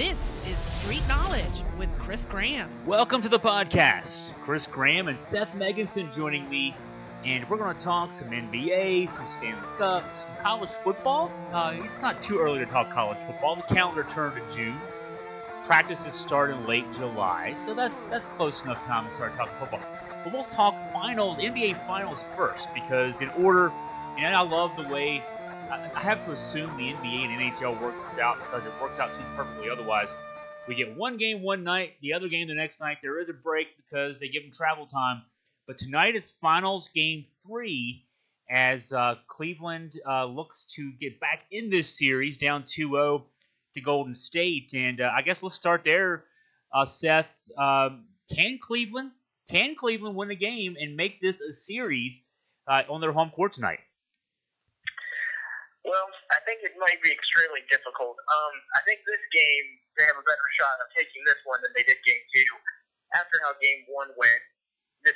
This is Street Knowledge with Chris Graham. Welcome to the podcast. Chris Graham and Seth Megginson joining me, and we're going to talk some NBA, some Stanley Cup, some college football. It's not too early to talk college football. The calendar turned to June. Practices start in late July, so that's close enough time to start talking football. But we'll talk finals, NBA finals first, because in order, and I love the way, I have to assume the NBA and NHL work this out because it works out too perfectly otherwise. We get one game one night, the other game the next night. There is a break because they give them travel time. But tonight it's finals game 3 as Cleveland looks to get back in this series down 2-0 to Golden State. And I guess let's start there, Seth. Can Cleveland win a game and make this a series on their home court tonight? Well, I think it might be extremely difficult. I think this game, they have a better shot of taking this one than they did Game 2. After how Game 1 went,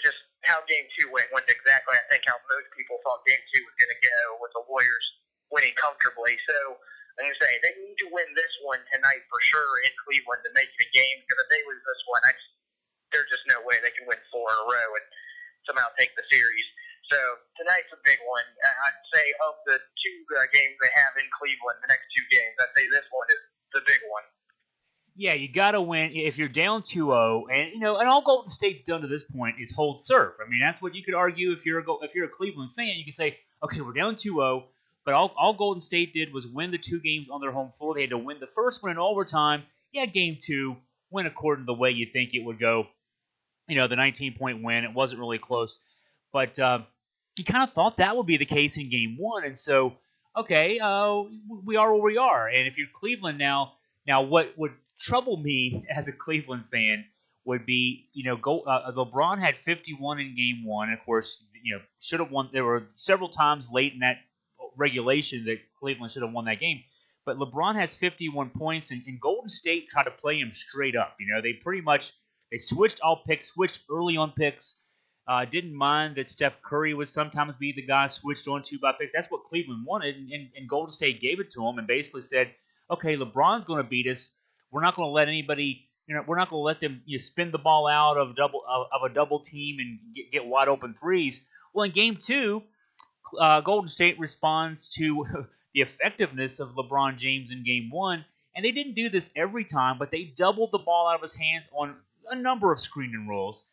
just how Game 2 went exactly, I think, how most people thought Game 2 was going to go, with the Warriors winning comfortably. So, I'm going to say, they need to win this one tonight for sure in Cleveland to make it a game, because if they lose this one, there's just no way they can win 4 in a row and somehow take the series. So tonight's a big one. I'd say of the 2 games they have in Cleveland, the next 2 games, I'd say this one is the big one. Yeah, you got to win. If you're down 2-0, and all Golden State's done to this point is hold serve. I mean, that's what you could argue if you're a Cleveland fan. You can say, okay, we're down 2-0, but all Golden State did was win the 2 games on their home floor. They had to win the first one in overtime. Yeah, Game 2 went according to the way you think it would go. The 19-point win. It wasn't really close, but you kind of thought that would be the case in Game 1, and so, okay, we are where we are. And if you're Cleveland now what would trouble me as a Cleveland fan would be, LeBron had 51 in Game 1. Of course, should have won. There were several times late in that regulation that Cleveland should have won that game. But LeBron has 51 points, and Golden State tried to play him straight up. They switched all picks, switched early on picks. Didn't mind that Steph Curry would sometimes be the guy switched on to by picks. That's what Cleveland wanted, and Golden State gave it to him and basically said, okay, LeBron's going to beat us. We're not going to let anybody, we're not going to let them spin the ball out of a double team and get wide open threes. Well, in Game 2, Golden State responds to the effectiveness of LeBron James in Game 1, and they didn't do this every time, but they doubled the ball out of his hands on a number of screen and rolls.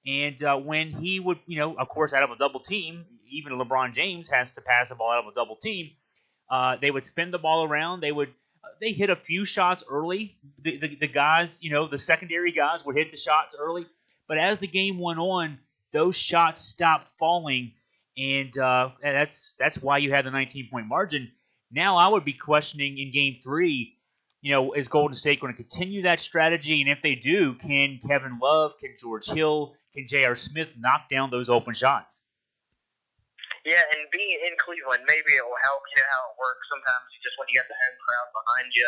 And when he would, of course, out of a double team, even LeBron James has to pass the ball out of a double team. They would spin the ball around. They hit a few shots early. The guys, the secondary guys would hit the shots early. But as the game went on, those shots stopped falling, and that's why you had the 19-point margin. Now I would be questioning in Game 3. Is Golden State going to continue that strategy? And if they do, can Kevin Love, can George Hill, can J.R. Smith knock down those open shots? Yeah, and being in Cleveland, maybe it will help. How it works. Sometimes when you got the home crowd behind you,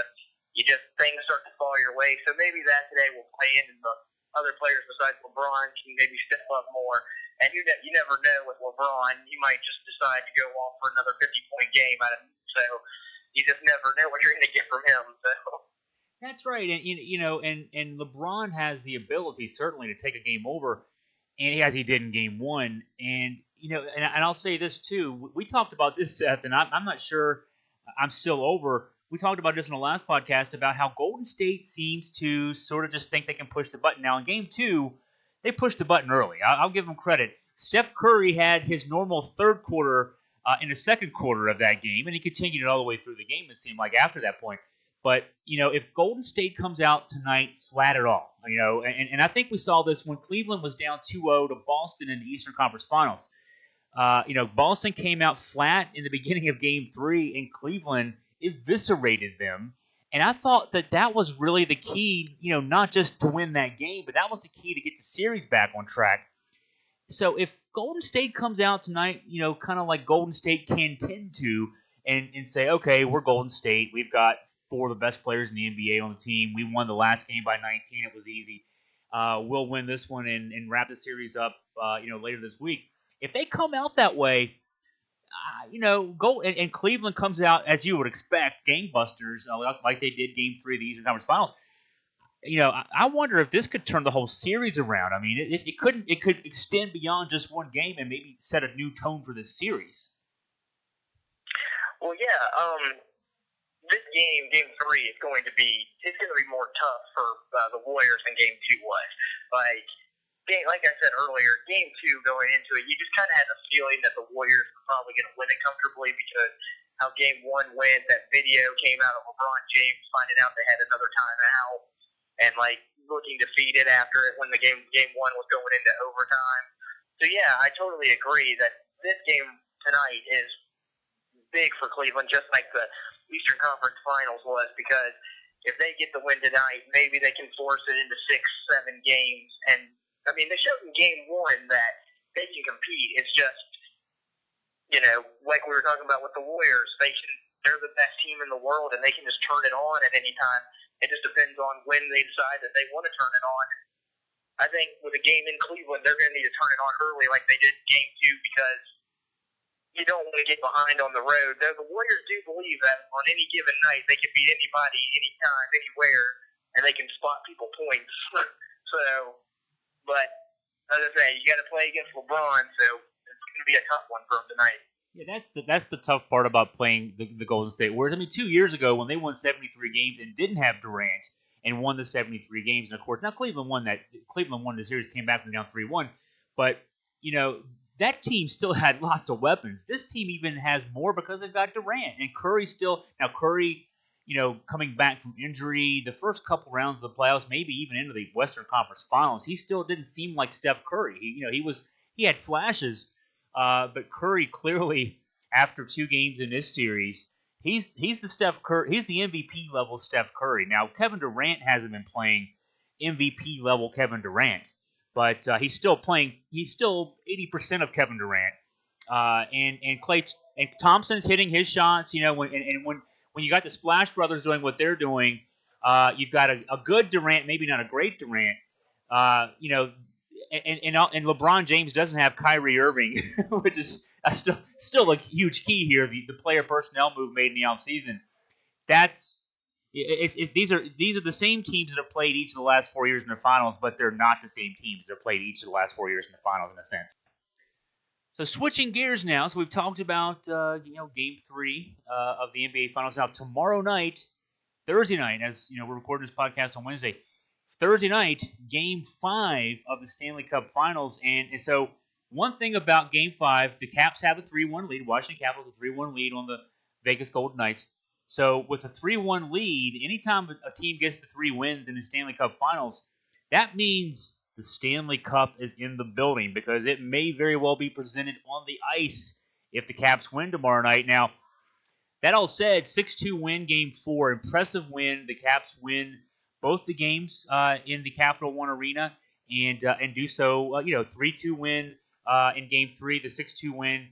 things start to fall your way. So maybe that today will play into the other players besides LeBron can maybe step up more. And you never know with LeBron, he might just decide to go off for another 50-point game. So you just never know what you're going to get from him. So. That's right, and LeBron has the ability certainly to take a game over, and as he did in Game 1. And and I'll say this too. We talked about this, Seth, and I'm not sure I'm still over. We talked about this in the last podcast about how Golden State seems to sort of just think they can push the button. Now in Game 2, they pushed the button early. I'll give them credit. Steph Curry had his normal third quarter in the second quarter of that game, and he continued it all the way through the game, it seemed like, after that point. But, if Golden State comes out tonight flat at all, and I think we saw this when Cleveland was down 2-0 to Boston in the Eastern Conference Finals. Boston came out flat in the beginning of Game 3, and Cleveland eviscerated them. And I thought that was really the key, not just to win that game, but that was the key to get the series back on track. So if Golden State comes out tonight, kind of like Golden State can tend to, and say, okay, we're Golden State. We've got 4 of the best players in the NBA on the team. We won the last game by 19. It was easy. We'll win this one and wrap the series up, later this week. If they come out that way, Cleveland comes out, as you would expect, gangbusters, like they did Game 3 of the Eastern Conference Finals. I wonder if this could turn the whole series around. I mean, it couldn't. It could extend beyond just one game and maybe set a new tone for this series. Well, yeah. This game 3, it's going to be more tough for the Warriors than game 2 was. Like I said earlier, game 2 going into it, you just kind of had a feeling that the Warriors were probably going to win it comfortably because how game 1 went, that video came out of LeBron James finding out they had another timeout and looking defeated after it when the game 1 was going into overtime. So yeah, I totally agree that this game tonight is big for Cleveland, just like the Eastern Conference Finals was, because if they get the win tonight, maybe they can force it into 6-7 games. And I mean, they showed in game 1 that they can compete. It's just, like we were talking about with the Warriors, they're the best team in the world, and they can just turn it on at any time. It just depends on when they decide that they want to turn it on. I think with a game in Cleveland, they're going to need to turn it on early, like they did in game 2, because you don't want to get behind on the road. The Warriors do believe that on any given night they can beat anybody, anytime, anywhere, and they can spot people points. But as I say, you got to play against LeBron, so it's going to be a tough one for him tonight. Yeah, that's the tough part about playing the Golden State Warriors. I mean, 2 years ago when they won 73 games and didn't have Durant and won the 73 games, and of course now Cleveland won the series, came back from down 3-1, but that team still had lots of weapons. This team even has more because they've got Durant. And Curry coming back from injury, the first couple rounds of the playoffs, maybe even into the Western Conference Finals, he still didn't seem like Steph Curry. He had flashes, but Curry clearly, after 2 games in this series, he's the Steph Curry. He's the MVP level Steph Curry. Now, Kevin Durant hasn't been playing MVP level Kevin Durant. But he's still 80% of Kevin Durant, and Klay and Thompson's hitting his shots. When you got the Splash Brothers doing what they're doing, you've got a good Durant, maybe not a great Durant. And LeBron James doesn't have Kyrie Irving, which is still a huge key here. The player personnel move made in the offseason. These are the same teams that have played each of the last 4 years in the finals, but they're not the same teams that have played each of the last 4 years in the finals in a sense. So switching gears now, so we've talked about Game 3 of the NBA Finals. Now tomorrow night, Thursday night, as we're recording this podcast on Wednesday. Thursday night, Game 5 of the Stanley Cup Finals, and so one thing about Game 5, the Caps have a 3-1 lead. Washington Capitals a 3-1 lead on the Vegas Golden Knights. So with a 3-1 lead, anytime a team gets to 3 wins in the Stanley Cup Finals, that means the Stanley Cup is in the building because it may very well be presented on the ice if the Caps win tomorrow night. Now, that all said, 6-2 win Game 4, impressive win. The Caps win both the games in the Capital One Arena and do so, 3-2 win in Game 3, the 6-2 win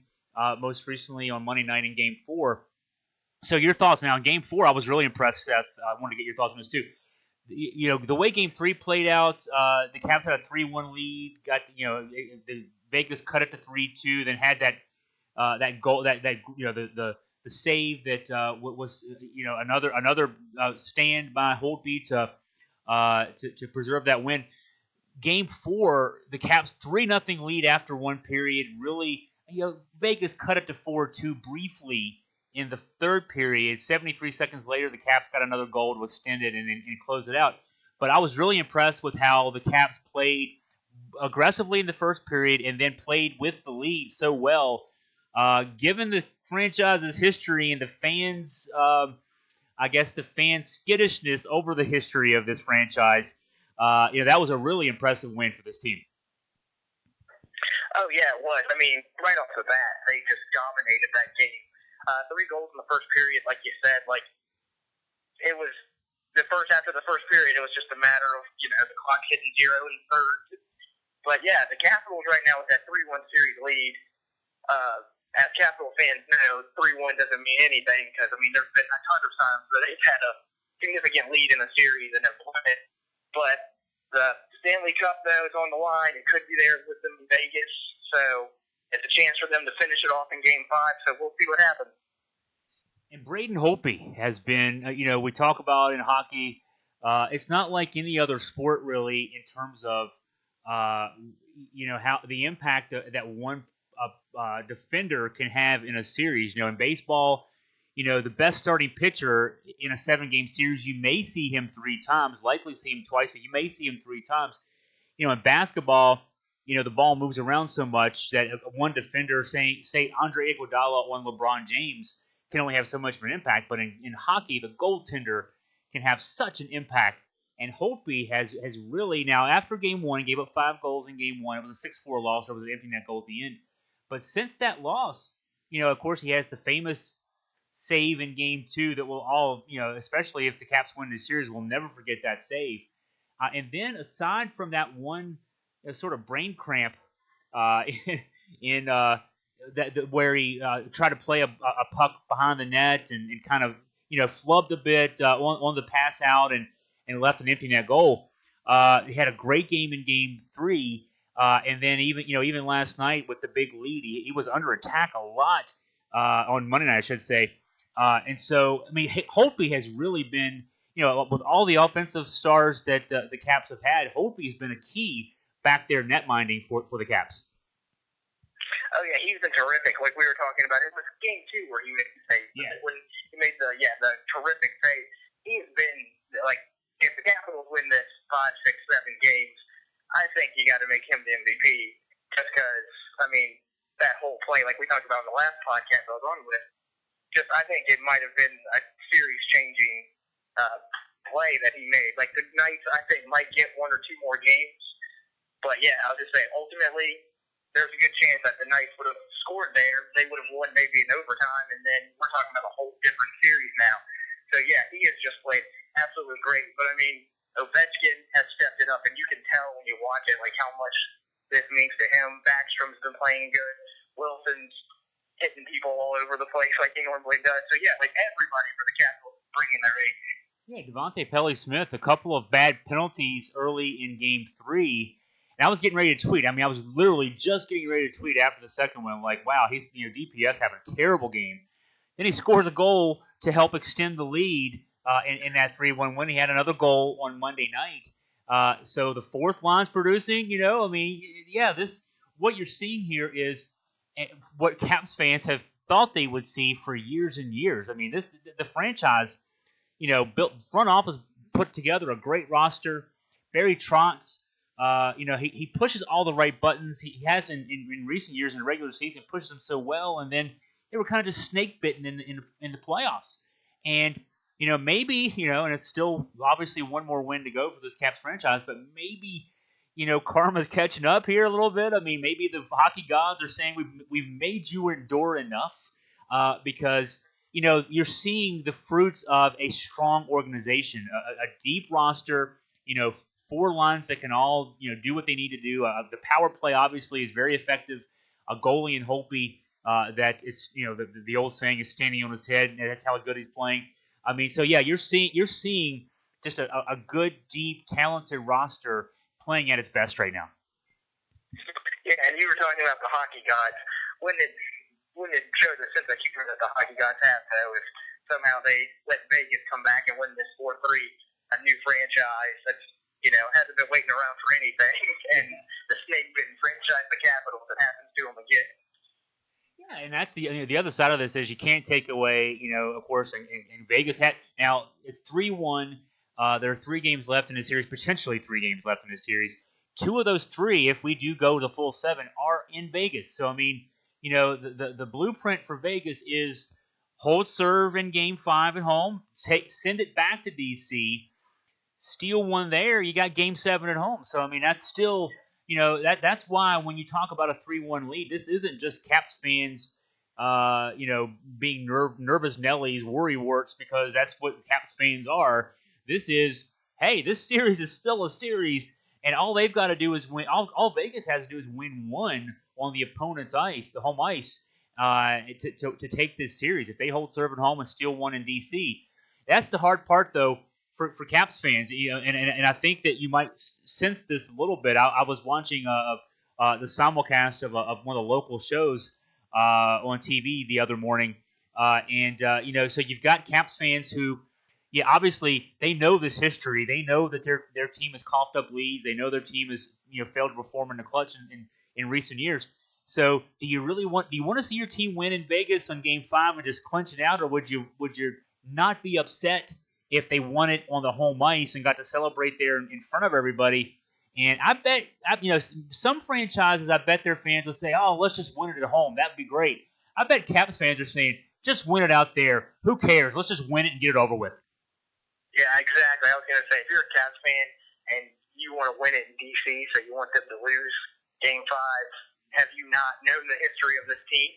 most recently on Monday night in Game 4. So your thoughts now. In Game 4, I was really impressed, Seth. I wanted to get your thoughts on this too. The way Game 3 played out, the Caps had a 3-1 lead. Got the Vegas cut it to 3-2. Then had that goal, the save that was another stand by Holtby to preserve that win. Game 4, the Caps 3-0 lead after one period. Really, Vegas cut it to 4-2 briefly. In the third period, 73 seconds later, the Caps got another goal to extend it and close it out. But I was really impressed with how the Caps played aggressively in the first period and then played with the lead so well. Given the franchise's history and the fans, the fan skittishness over the history of this franchise, that was a really impressive win for this team. Oh, yeah, it was. I mean, right off the bat, they just dominated that game. 3 goals in the first period, like you said. It was after the first period, it was just a matter of the clock hitting 0 in the third. But yeah, the Capitals right now with that 3-1 series lead. As Capital fans know, 3-1 doesn't mean anything because there's been a ton of times where they've had a significant lead in a series and have won it. But the Stanley Cup though is on the line. It could be there with them in Vegas, so. It's a chance for them to finish it off in Game 5, so we'll see what happens. And Braden Holtby has been, we talk about in hockey It's not like any other sport really in terms of how the impact that one defender can have in a series. In baseball, the best starting pitcher in a 7-game series, you may see him 3 times, likely see him twice, but you may see him 3 times. In basketball, the ball moves around so much that one defender, say Andre Iguodala on LeBron James, can only have so much of an impact. But in hockey, the goaltender can have such an impact. And Holtby has really, now after Game 1, gave up 5 goals in Game 1. It was a 6-4 loss. It was an empty net goal at the end. But since that loss, of course, he has the famous save in Game 2 that we'll all, especially if the Caps win this series, we'll never forget that save. And then aside from that one sort of brain cramp where he tried to play a puck behind the net and kind of flubbed a bit on the pass out and left an empty net goal. He had a great game in Game 3, and then even last night with the big lead, he was under attack a lot on Monday night, I should say. And so, Holtby has really been, with all the offensive stars that the Caps have had, Holtby's been a key back there net minding for the Caps. Oh yeah, he's been terrific. Like we were talking about, it was Game 2 where he made the save. Yes. When he made the terrific save, he's been like, if the Capitals win this 5, 6, 7 games, I think you got to make him the MVP. Just because, that whole play, like we talked about in the last podcast I was on with, I think it might have been a series-changing play that he made. Like the Knights, I think, might get 1 or 2 more games. But yeah, I'll just say, ultimately, there's a good chance that the Knights would have scored there. They would have won maybe in overtime, and then we're talking about a whole different series now. So yeah, he has just played absolutely great. But Ovechkin has stepped it up, and you can tell when you watch it, like how much this means to him. Backstrom's been playing good. Wilson's hitting people all over the place like he normally does. So yeah, like everybody for the Capitals bringing their A game. Yeah, Devontae Pelly-Smith, a couple of bad penalties early in Game 3. And I was getting ready to tweet. I was literally just getting ready to tweet after the second one, like, wow, he's DPS having a terrible game. Then he scores a goal to help extend the lead in that 3-1 win. He had another goal on Monday night. So the fourth line's producing. What you're seeing here is what Caps fans have thought they would see for years and years. The franchise, built front office, put together a great roster. Barry Trotz. He pushes all the right buttons. He has in recent years in the regular season, pushes them so well, and then they were kind of just snake bitten in the playoffs. And maybe and it's still obviously one more win to go for this Caps franchise, but maybe karma's catching up here a little bit. Maybe the hockey gods are saying we've made you endure enough because you're seeing the fruits of a strong organization, a deep roster. 4 lines that can all do what they need to do. The power play obviously is very effective. A goalie in Holtby that is the old saying is standing on his head, and that's how good he's playing. So yeah, you're seeing just a good, deep, talented roster playing at its best right now. Yeah, and you were talking about the hockey gods. When it shows a sense of humor that the hockey gods have, though, if somehow they let Vegas come back and win this 4-3, a new franchise that's hasn't been waiting around for anything, and the snake-bitten franchise, the Capitals, that happens to them again. Yeah, and that's the other side of this is you can't take away, of course, and Vegas had, now it's 3-1. There are 3 games left in the series, potentially 3 games left in the series. 2 of those 3, if we do go the full 7, are in Vegas. So the blueprint for Vegas is hold serve in Game 5 at home, send it back to DC. Steal one there, you got Game 7 at home. So that's still, that's why when you talk about a 3-1 lead, this isn't just Caps fans, being nervous Nellies, worrywarts, because that's what Caps fans are. This is, hey, this series is still a series, and all they've got to do is win. All Vegas has to do is win 1 on the opponent's ice, the home ice, to take this series. If they hold serve at home and steal 1 in DC, that's the hard part, though. For Caps fans, and I think that you might sense this a little bit. I was watching the simulcast of one of the local shows on TV the other morning, so you've got Caps fans who, yeah, obviously they know this history. They know that their team has coughed up leads. They know their team has failed to perform in the clutch in recent years. So do you want to see your team win in Vegas on Game 5 and just clinch it out, or would you not be upset if they won it on the home ice and got to celebrate there in front of everybody? And I bet some franchises, I bet their fans will say, "Oh, let's just win it at home. That'd be great." I bet Caps fans are saying, "Just win it out there. Who cares? Let's just win it and get it over with." Yeah, exactly. I was going to say, if you're a Cavs fan and you want to win it in D.C., so you want them to lose Game 5, have you not known the history of this team?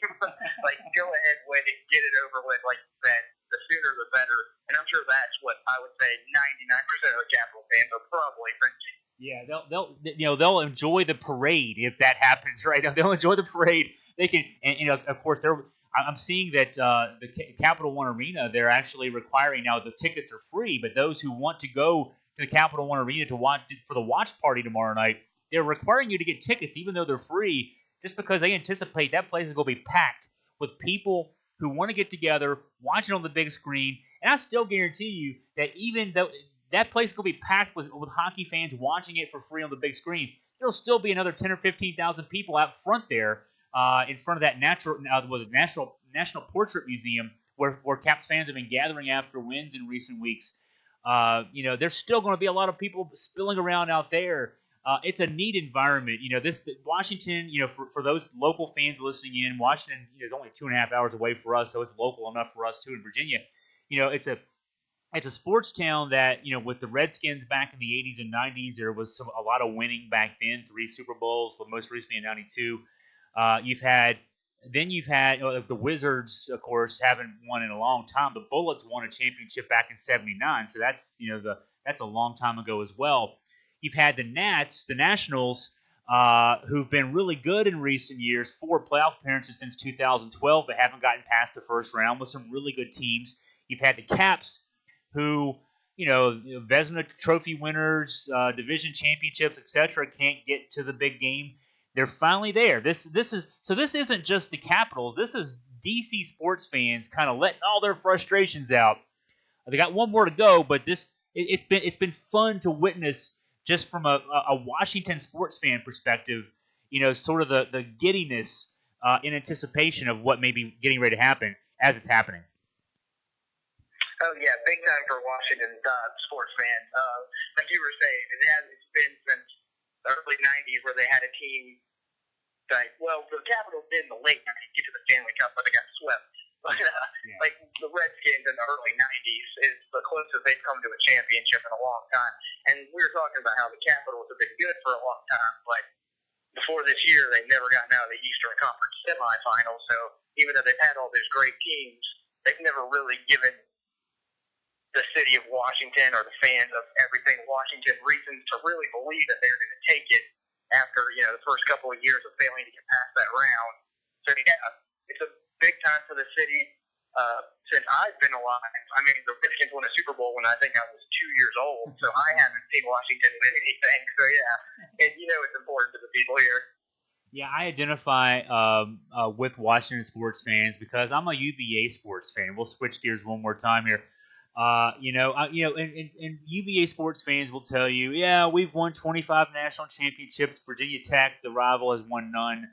Like, go ahead, win it, get it over with. Like you said, the sooner the better. And I'm sure that's what I would say 99% of the Capital fans are probably thinking. Yeah, they'll enjoy the parade if that happens, right? They'll enjoy the parade. They can, and of course I'm seeing that the Capital One Arena, they're actually requiring now, the tickets are free, but those who want to go to the Capital One Arena to watch for the watch party tomorrow night, they're requiring you to get tickets even though they're free, just because they anticipate that place is going to be packed with people who want to get together, watch it on the big screen. And I still guarantee you that even though that place is going to be packed with hockey fans watching it for free on the big screen, there'll still be another 10 or 15,000 people out front there in front of that National Portrait Museum where Caps fans have been gathering after wins in recent weeks. There's still going to be a lot of people spilling around out there. It's a neat environment. Washington, for those local fans listening in, Washington is only 2.5 hours away for us, so it's local enough for us too in Virginia. It's a sports town that, with the Redskins back in the 80s and 90s, there was a lot of winning back then, 3 Super Bowls, most recently in 92. You've had the Wizards, of course, haven't won in a long time. The Bullets won a championship back in '79, so that's a long time ago as well. You've had the Nats, the Nationals, who've been really good in recent years, 4 playoff appearances since 2012, but haven't gotten past the first round with some really good teams. You've had the Caps, who, Vezina Trophy winners, division championships, etc., can't get to the big game. They're finally there. This isn't just the Capitals. This is DC sports fans kind of letting all their frustrations out. They got one more to go, but it's been fun to witness just from a Washington sports fan perspective. Sort of the giddiness in anticipation of what may be getting ready to happen as it's happening. Oh, yeah, big time for Washington sports fans. Like you were saying, it's been since the early 90s where they had a team the Capitals did in the late 90s get to the Stanley Cup, but they got swept. But, like the Redskins in the early 90s is the closest they've come to a championship in a long time. And we were talking about how the Capitals have been good for a long time, but before this year, they've never gotten out of the Eastern Conference semifinals. So even though they've had all these great teams, they've never really given the city of Washington or the fans of everything Washington reasons to really believe that they're going to take it after the first couple of years of failing to get past that round. So yeah, it's a big time for the city. Since I've been alive, I mean, the Redskins won a Super Bowl when I think I was 2 years old, so I haven't seen Washington win anything. So yeah, and it's important to the people here. Yeah, I identify with Washington sports fans because I'm a UVA sports fan. We'll switch gears one more time here. And UVA sports fans will tell you, yeah, we've won 25 national championships. Virginia Tech, the rival, has won none.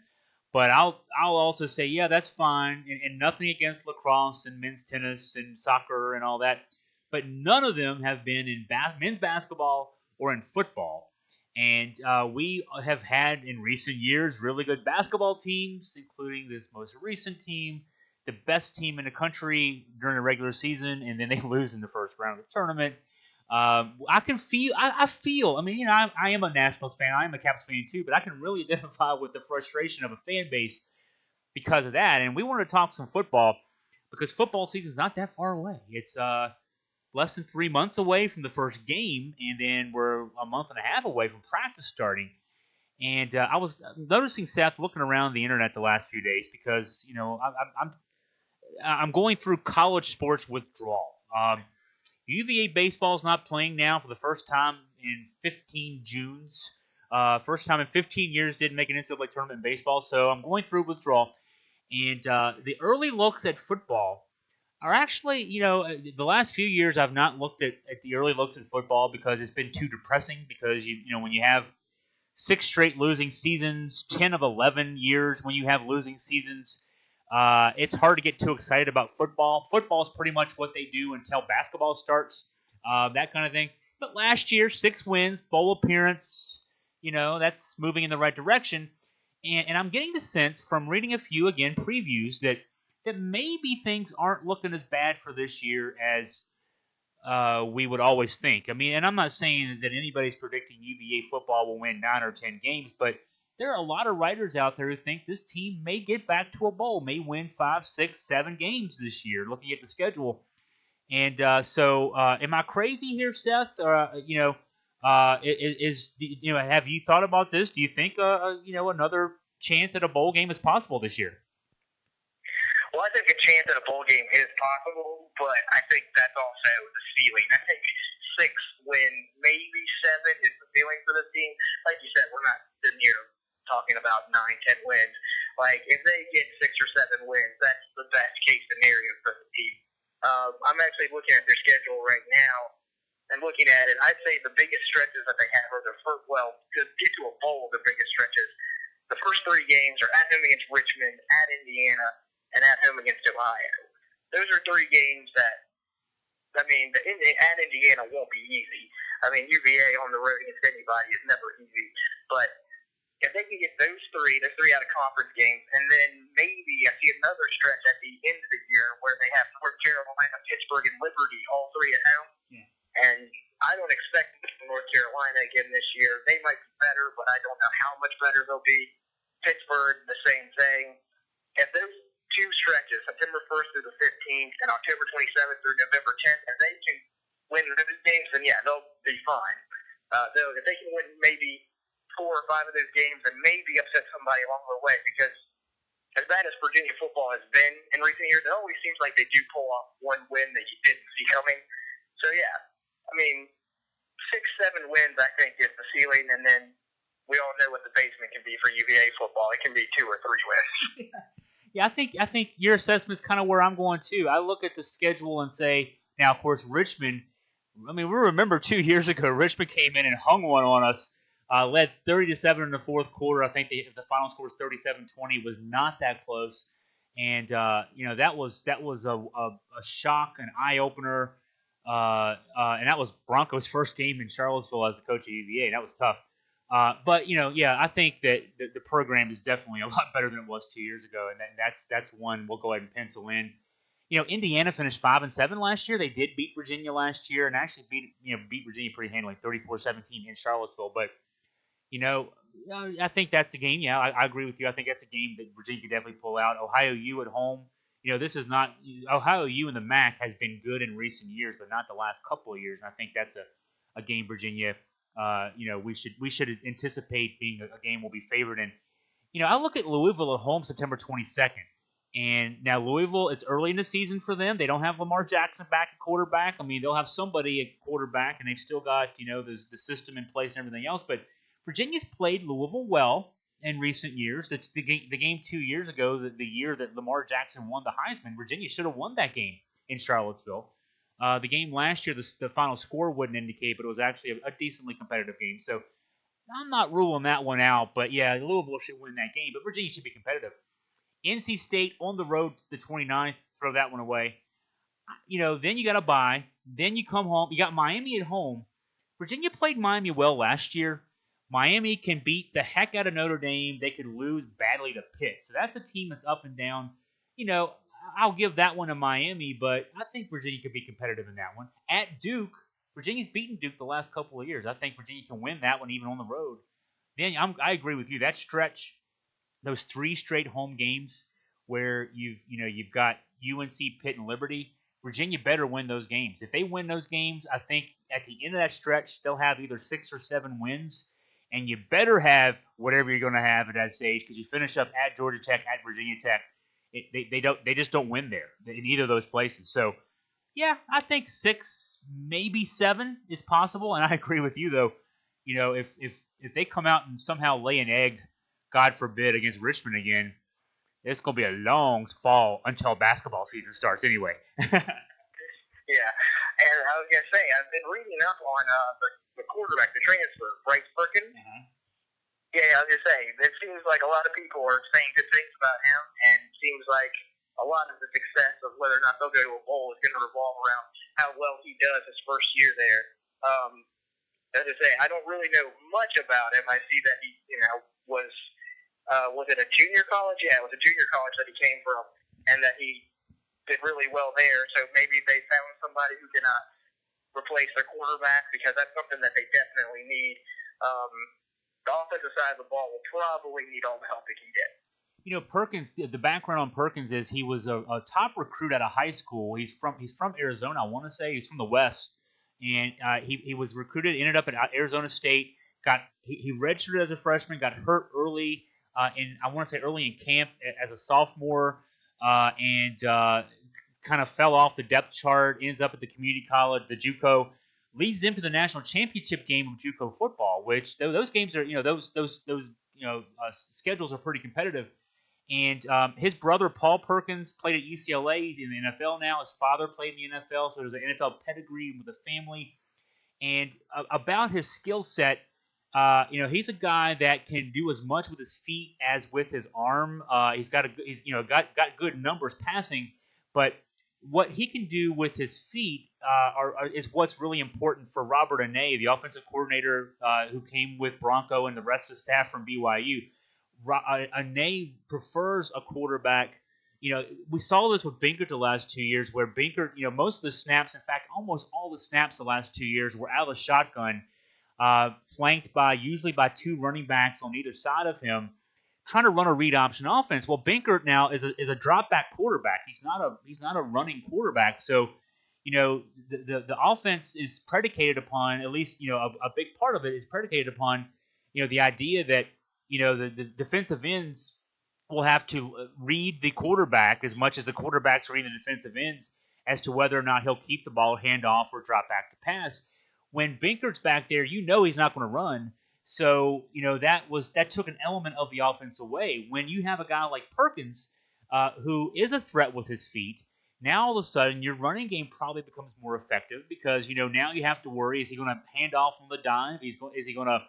But I'll also say, yeah, that's fine, and nothing against lacrosse and men's tennis and soccer and all that. But none of them have been in men's basketball or in football. And we have had in recent years really good basketball teams, including this most recent team, the best team in the country during the regular season, and then they lose in the first round of the tournament. I feel. I mean, I am a Nationals fan. I am a Caps fan too, but I can really identify with the frustration of a fan base because of that. And we want to talk some football because football season is not that far away. It's less than 3 months away from the first game, and then we're a month and a half away from practice starting. And I was noticing, Seth, looking around the internet the last few days because I'm going through college sports withdrawal. UVA baseball is not playing now for the first time in 15 Junes. First time in 15 years didn't make an NCAA tournament in baseball, so I'm going through withdrawal. And the early looks at football are actually, the last few years I've not looked at the early looks at football because it's been too depressing. Because when you have 6 straight losing seasons, 10 of 11 years when you have losing seasons, it's hard to get too excited about football. Football is pretty much what they do until basketball starts, that kind of thing. But last year, 6 wins, bowl appearance, that's moving in the right direction. And I'm getting the sense from reading a few, again, previews that maybe things aren't looking as bad for this year as we would always think. I mean, and I'm not saying that anybody's predicting UVA football will win 9 or 10 games, but there are a lot of writers out there who think this team may get back to a bowl, may win 5, 6, 7 games this year, looking at the schedule. And so, am I crazy here, Seth? Have you thought about this? Do you think, another chance at a bowl game is possible this year? Well, I think a chance at a bowl game is possible, but I think that's also the ceiling. I think 6 wins, maybe 7 is the ceiling for this team. Like you said, we're not sitting here talking about 9, 10 wins. Like, if they get 6 or 7 wins, that's the best case scenario for the team. I'm actually looking at their schedule right now, and looking at it, I'd say the biggest stretches that they have are to get to a bowl, the biggest stretches. The first 3 games are at home against Richmond, at Indiana, and at home against Ohio. Those are 3 games that, at Indiana won't be easy. I mean, UVA on the road against anybody is never easy. But if they can get those 3, they're 3 out of conference games, and then maybe I see another stretch at the end of the year where they have North Carolina, Pittsburgh, and Liberty, all 3 at home. Yeah. And I don't expect this from North Carolina again this year. They might be better, but I don't know how much better they'll be. Pittsburgh, the same thing. If those 2 stretches, September 1st through the 15th and October 27th through November 10th, and they can win those games, then yeah, they'll be fine. Though if they can win maybe 4 or 5 of those games and maybe upset somebody along the way, because as bad as Virginia football has been in recent years, it always seems like they do pull off one win that you didn't see coming. So yeah, I mean, 6, 7 wins I think is the ceiling, and then we all know what the basement can be for UVA football. It can be 2 or 3 wins. Yeah, I think your assessment is kind of where I'm going too. I look at the schedule and say, now of course Richmond. I mean, we remember 2 years ago Richmond came in and hung one on us, led 30-7 in the fourth quarter. I think the final score was 37-20. Was not that close, and that was a shock, an eye opener, and that was Bronco's first game in Charlottesville as the coach of UVA. That was tough. But I think that the program is definitely a lot better than it was 2 years ago, and that's one we'll go ahead and pencil in. Indiana finished 5-7 last year. They did beat Virginia last year, and actually beat Virginia pretty handily, 34-17 in Charlottesville. But I think that's a game. Yeah, I agree with you. I think that's a game that Virginia could definitely pull out. Ohio U at home. This is not Ohio U in the MAC has been good in recent years, but not the last couple of years. And I think that's a game Virginia. We should anticipate being a game we'll be favored in. I look at Louisville at home September 22nd, and now Louisville, it's early in the season for them. They don't have Lamar Jackson back at quarterback. I mean, they'll have somebody at quarterback, and they've still got the system in place and everything else. But Virginia's played Louisville well in recent years. That's the game 2 years ago, the year that Lamar Jackson won the Heisman. Virginia should have won that game in Charlottesville. The game last year, the final score wouldn't indicate, but it was actually a decently competitive game. So I'm not ruling that one out, but yeah, Louisville should win that game, but Virginia should be competitive. NC State on the road the 29th, throw that one away. Then you got a bye. Then you come home. You got Miami at home. Virginia played Miami well last year. Miami can beat the heck out of Notre Dame. They could lose badly to Pitt. So that's a team that's up and down. I'll give that one to Miami, but I think Virginia could be competitive in that one. At Duke, Virginia's beaten Duke the last couple of years. I think Virginia can win that one even on the road. Then I agree with you. That stretch, those 3 straight home games where you've got UNC, Pitt, and Liberty, Virginia better win those games. If they win those games, I think at the end of that stretch, they'll have either 6 or 7 wins, and you better have whatever you're going to have at that stage because you finish up at Georgia Tech, at Virginia Tech. They just don't win there in either of those places. So, yeah, I think 6, maybe 7 is possible, and I agree with you though. If they come out and somehow lay an egg, God forbid, against Richmond again, It's going to be a long fall until basketball season starts anyway. Yeah, and I was gonna say I've been reading up on the quarterback, the transfer, Bryce Perkins. Uh-huh. Yeah, I was gonna say it seems like a lot of people are saying good things about him, and it seems like a lot of the success of whether or not they'll go to a bowl is going to revolve around how well he does his first year there. As I say, I don't really know much about him. I see that he, was it a junior college? Yeah, it was a junior college that he came from, and that he did really well there. So maybe they found somebody who can replace their quarterback, because that's something that they definitely need. The offensive side of the ball will probably need all the help it can get. Perkins. The background on Perkins is he was a top recruit out of high school. He's from Arizona. I want to say he's from the West, and he was recruited. Ended up at Arizona State. He redshirted as a freshman. Got hurt early early in camp as a sophomore, and kind of fell off the depth chart. Ends up at the community college, the JUCO. Leads them to the national championship game of JUCO football, which those games are schedules are pretty competitive. And his brother, Paul Perkins, played at UCLA. He's in the NFL now. His father played in the NFL, so there's an NFL pedigree with the family. And about his skill set, he's a guy that can do as much with his feet as with his arm. He's got good numbers passing, but what he can do with his feet is what's really important for Robert Anae, the offensive coordinator who came with Bronco and the rest of the staff from BYU. Anae prefers a quarterback. We saw this with Binkert the last 2 years, where Binkert, most of the snaps, in fact, almost all the snaps the last 2 years were out of the shotgun, flanked usually by two running backs on either side of him, trying to run a read option offense. Well, Binkert now is a drop back quarterback. He's not a running quarterback. So, the offense is predicated upon, at least, a big part of it is predicated upon, the idea that, the defensive ends will have to read the quarterback as much as the quarterbacks read the defensive ends as to whether or not he'll keep the ball, hand off, or drop back to pass. When Binkert's back there, he's not going to run. So, that took an element of the offense away. When you have a guy like Perkins, who is a threat with his feet, now all of a sudden your running game probably becomes more effective, because, now you have to worry, is he going to hand off on the dive? Is he going to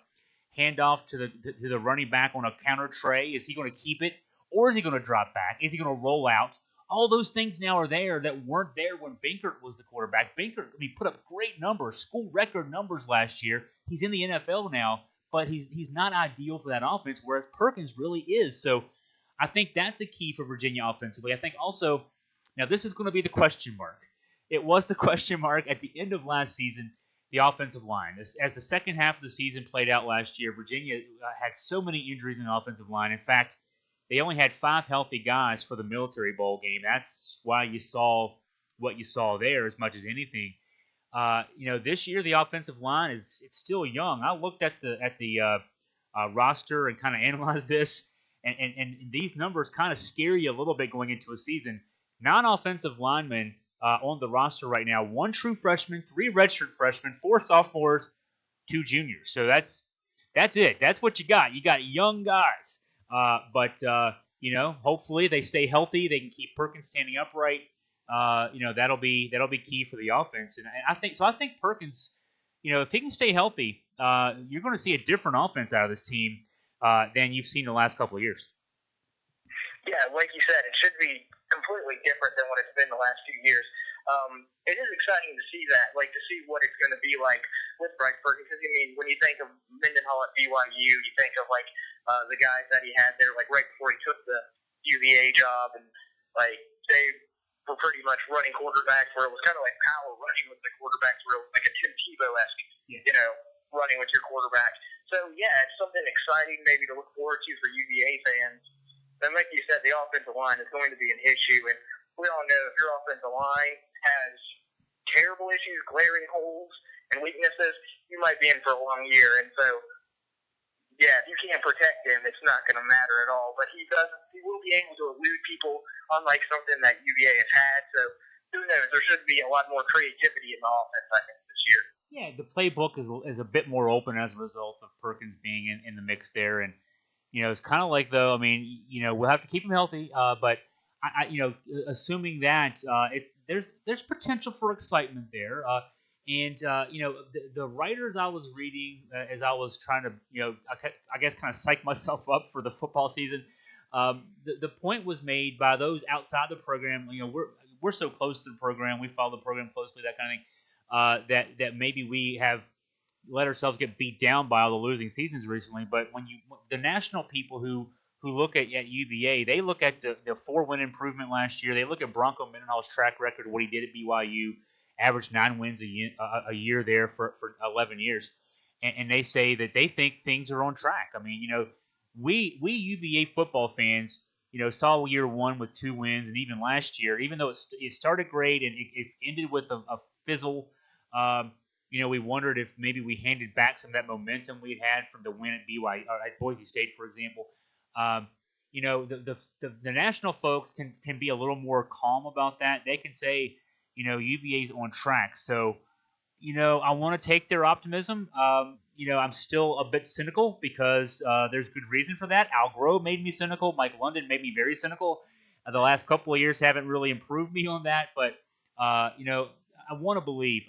hand off to the running back on a counter tray? Is he going to keep it? Or is he going to drop back? Is he going to roll out? All those things now are there that weren't there when Binkert was the quarterback. Binkert, put up great numbers, school record numbers last year. He's in the NFL now, but he's not ideal for that offense, whereas Perkins really is. So I think that's a key for Virginia offensively. I think also, now this is going to be the question mark. It was the question mark at the end of last season, the offensive line. As the second half of the season played out last year, Virginia had so many injuries in the offensive line. In fact, they only had 5 healthy guys for the Military Bowl game. That's why you saw what you saw there as much as anything. This year the offensive line it's still young. I looked at the roster and kind of analyzed this, and these numbers kind of scare you a little bit going into a season. 9 offensive linemen on the roster right now: 1 true freshman, 3 redshirt freshmen, 4 sophomores, 2 juniors. So that's it. That's what you got. You got young guys. But hopefully they stay healthy. They can keep Perkins standing upright. That'll be key for the offense. And I think Perkins, if he can stay healthy, you're going to see a different offense out of this team than you've seen the last couple of years. Yeah, like you said, it should be completely different than what it's been the last few years. It is exciting to see that, to see what it's going to be like with Bryce Perkins. Because when you think of Mendenhall at BYU, you think of the guys that he had there, right before he took the UVA job, and they were pretty much running quarterbacks where it was kind of like power running with the quarterbacks, where it was like a Tim Tebow-esque, running with your quarterback. So yeah, it's something exciting maybe to look forward to for UVA fans. And like you said, the offensive line is going to be an issue, and we all know if your offensive line has terrible issues, glaring holes, and weaknesses, you might be in for a long year. And so, yeah, if you can't protect him, it's not going to matter at all. But he will be able to elude people, unlike something that UVA has had. So who knows? There should be a lot more creativity in the offense, I think, this year. Yeah, the playbook is a bit more open as a result of Perkins being in the mix there. And It's kind of like though. I mean, we'll have to keep him healthy, but assuming that there's potential for excitement there, and the writers I was reading as I was trying to I guess kind of psych myself up for the football season. The point was made by those outside the program. We're so close to the program, we follow the program closely, that kind of thing. That maybe we have let ourselves get beat down by all the losing seasons recently. But the national people who look at UVA, they look at the 4-win improvement last year. They look at Bronco Mendenhall's track record, what he did at BYU, averaged 9 wins a year there for 11 years, and they say that they think things are on track. I mean, we UVA football fans, saw year one with 2 wins, and even last year, even though it started great and it ended with a fizzle. We wondered if maybe we handed back some of that momentum we'd had from the win at BYU or at Boise State, for example. The national folks can be a little more calm about that. They can say, UVA's on track. So, I want to take their optimism. I'm still a bit cynical because there's good reason for that. Al Grove made me cynical. Mike London made me very cynical. The last couple of years haven't really improved me on that. But, I want to believe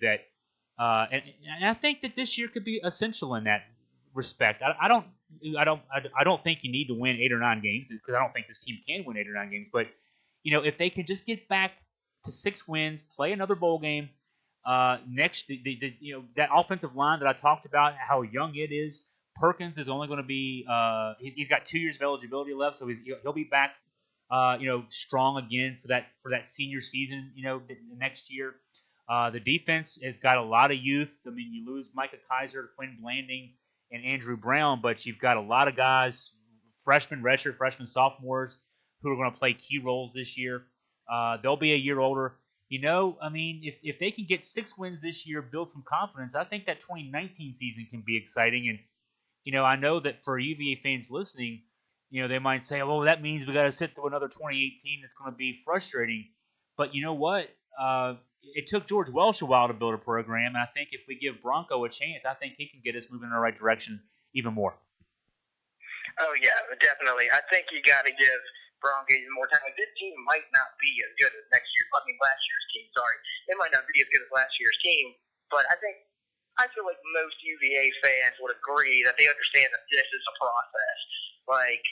that. And I think that this year could be essential in that respect. I don't think you need to win 8 or 9 games because I don't think this team can win 8 or 9 games. But if they can just get back to 6 wins, play another bowl game, that offensive line that I talked about, how young it is. Perkins is only going to be he's got 2 years of eligibility left, so he'll be back strong again for that senior season next year. The defense has got a lot of youth. I mean, you lose Micah Kaiser, Quinn Blanding, and Andrew Brown, but you've got a lot of guys, freshmen, redshirt freshmen, sophomores, who are going to play key roles this year. They'll be a year older. If they can get 6 wins this year, build some confidence, I think that 2019 season can be exciting. And, I know that for UVA fans listening, they might say, well, that means we got to sit through another 2018. It's going to be frustrating. But you know what? It took George Welsh a while to build a program, and I think if we give Bronco a chance, I think he can get us moving in the right direction even more. Oh, yeah, definitely. I think you got to give Bronco even more time. This team might not be as good as last year's team, sorry. It might not be as good as last year's team, but I feel like most UVA fans would agree that they understand that this is a process. Like,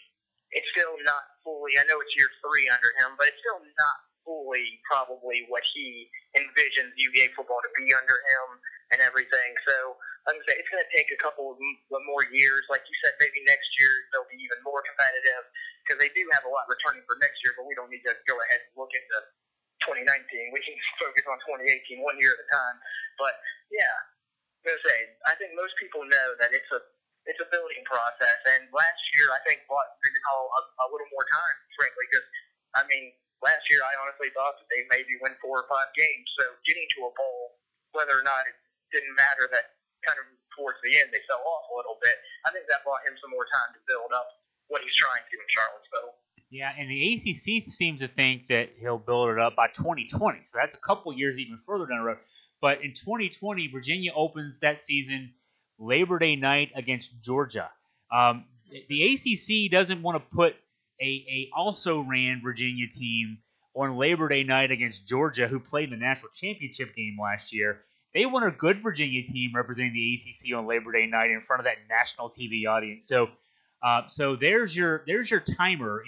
it's still not fully, I know it's year 3 under him, but it's still not fully probably what he envisions UVA football to be under him and everything. So, like I say, it's going to take a couple of more years. Like you said, maybe next year they'll be even more competitive because they do have a lot returning for next year, but we don't need to go ahead and look into 2019. We can focus on 2018 1 year at a time. But, yeah, I'm going to say, I think most people know that it's a building process. And last year, I think bought Mendenhall a little more time, frankly, because, last year I honestly thought that they maybe win 4 or 5 games. So getting to a bowl, whether or not it didn't matter that kind of towards the end they fell off a little bit, I think that bought him some more time to build up what he's trying to in Charlottesville. Yeah, and the ACC seems to think that he'll build it up by 2020. So that's a couple years even further down the road. But in 2020, Virginia opens that season Labor Day night against Georgia. The ACC doesn't want to put a also ran Virginia team on Labor Day night against Georgia, who played in the national championship game last year. They want a good Virginia team representing the ACC on Labor Day night in front of that national TV audience. So there's your timer.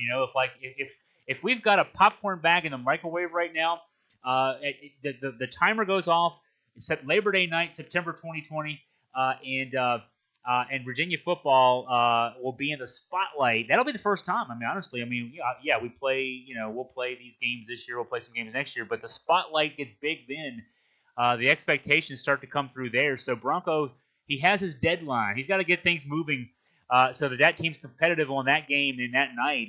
If we've got a popcorn bag in the microwave right now, the timer goes off. It's Labor Day night, September 2020, and Virginia football will be in the spotlight. That'll be the first time. Honestly, we play. We'll play these games this year. We'll play some games next year. But the spotlight gets big then. The expectations start to come through there. So Bronco, he has his deadline. He's got to get things moving so that team's competitive on that game and that night.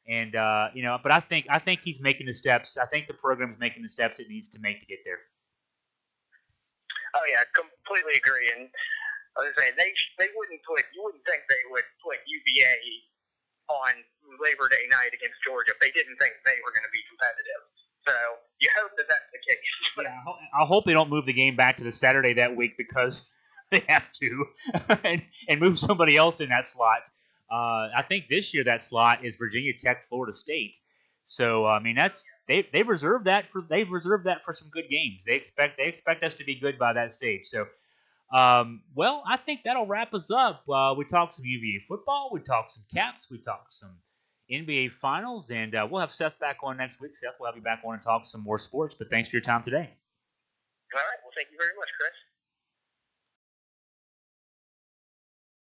But I think he's making the steps. I think the program's making the steps it needs to make to get there. Oh yeah, completely agree. And I was saying you wouldn't think they would put UVA on Labor Day night against Georgia if they didn't think they were going to be competitive. So you hope that that's the case. Yeah, I hope they don't move the game back to the Saturday that week because they have to, and move somebody else in that slot. I think this year that slot is Virginia Tech, Florida State. So I mean they've reserved that for some good games. They expect us to be good by that stage. So well, I think that'll wrap us up. We talked some UVA football, we talked some Caps, we talked some NBA Finals, and we'll have Seth back on next week. Seth, we'll have you back on and talk some more sports. But thanks for your time today. All right. Well, thank you very much, Chris.